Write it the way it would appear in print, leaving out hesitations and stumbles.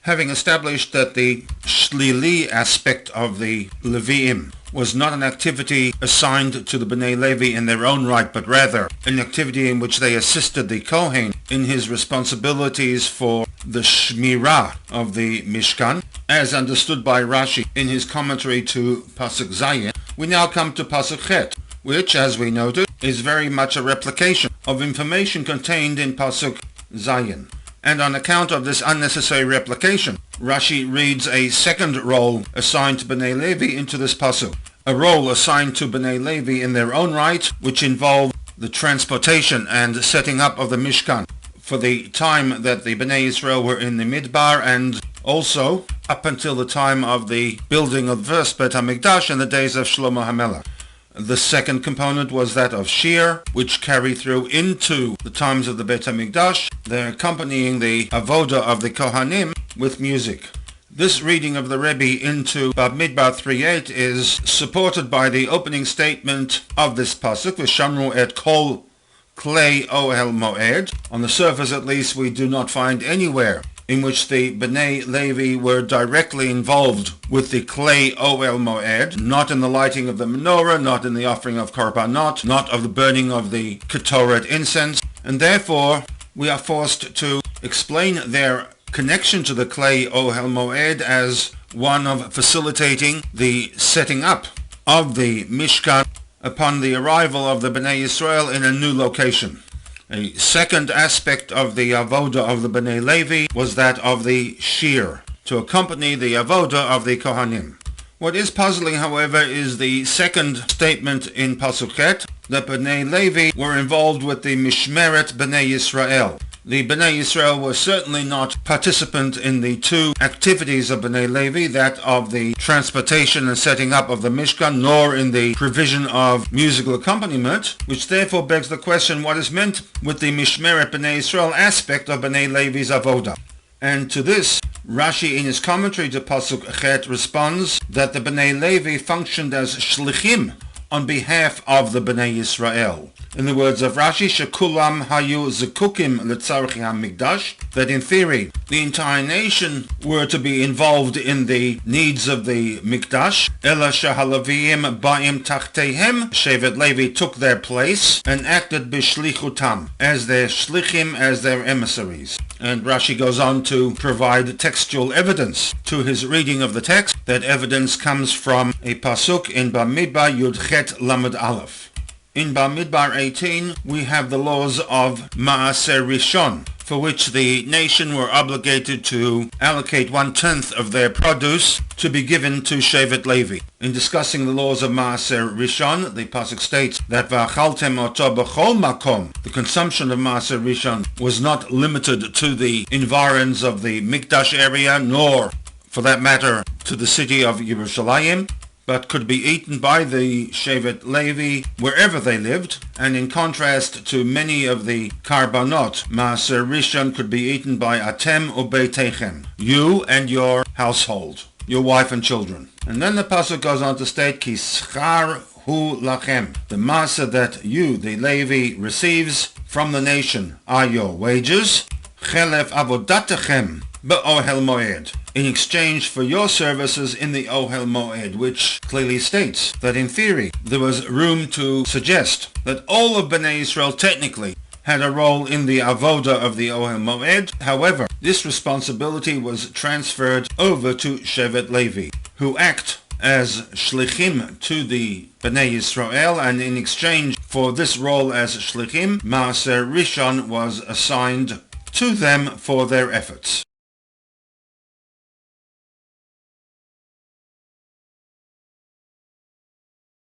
Having established that the Shlili aspect of the Leviim was not an activity assigned to the Bnei Levi in their own right, but rather an activity in which they assisted the Kohen in his responsibilities for the Shmirah of the Mishkan, as understood by Rashi in his commentary to Pasuk Zayin, we now come to Pasuk Chet, which, as we noted, is very much a replication of information contained in Pasuk Zayin. And on account of this unnecessary replication, Rashi reads a second role assigned to Bnei Levi into this pasuk, a role assigned to Bnei Levi in their own right, which involved the transportation and setting up of the Mishkan for the time that the Bnei Israel were in the Midbar, and also up until the time of the building of the first Bet HaMikdash in the days of Shlomo HaMelech. The second component was that of Shir, which carried through into the times of the Bet HaMikdash, they're accompanying the avoda of the Kohanim with music. This reading of the Rebbe into Bamidbar 3.8 is supported by the opening statement of this pasuk, V'shamru et kol klei ohel moed. On the surface, at least, we do not find anywhere in which the Bnei Levi were directly involved with the Klei Ohel Moed, not in the lighting of the menorah, not in the offering of korbanot, not of the burning of the Ketoret incense, and therefore we are forced to explain their connection to the Klei Ohel Moed as one of facilitating the setting up of the Mishkan upon the arrival of the Bnei Israel in a new location. A second aspect of the avoda of the Bnei Levi was that of the shir, to accompany the avoda of the Kohanim. What is puzzling, however, is the second statement in Pasuk Chet, that Bnei Levi were involved with the Mishmeret Bnei Israel. The Bnei Israel were certainly not participant in the two activities of Bnei Levi, that of the transportation and setting up of the Mishkan, nor in the provision of musical accompaniment, which therefore begs the question, what is meant with the Mishmeret Bnei Israel aspect of Bnei Levi's avoda? And to this, Rashi in his commentary to Pasuk Chet responds that the Bnei Levi functioned as Shlichim on behalf of the Bnei Israel. In the words of Rashi, Shekulam hayu zekukim letzarchi hamikdash, that in theory the entire nation were to be involved in the needs of the Mikdash. Ela shehalaviim ba'im tachtehem, Shevet Levi took their place and acted b'shlichutam, as their shlichim, as their emissaries. And Rashi goes on to provide textual evidence to his reading of the text. That evidence comes from a pasuk in Bamidbar Yud Chet Lamed Aleph. In Bamidbar 18, we have the laws of Maaser Rishon, for which the nation were obligated to allocate 1/10 of their produce to be given to Shevet Levi. In discussing the laws of Maaser Rishon, the pasuk states that V'achaltem oto b'chol makom, the consumption of Maaser Rishon was not limited to the environs of the Mikdash area, nor, for that matter, to the city of Yerushalayim, but could be eaten by the Shevet Levi wherever they lived, and in contrast to many of the Karbanot, Maaser Rishon could be eaten by Atem ubeitechem, you and your household, your wife and children. And then the pasuk goes on to state, Ki schar hu lachem, the Maaser that you, the Levi, receives from the nation are your wages, chelef avodatechem be'ohel moed, in exchange for your services in the Ohel Moed, which clearly states that in theory there was room to suggest that all of Bnei Israel technically had a role in the avoda of the Ohel Moed. However, this responsibility was transferred over to Shevet Levi, who act as shlichim to the Bnei Israel, and in exchange for this role as shlichim, Maaser Rishon was assigned to them for their efforts.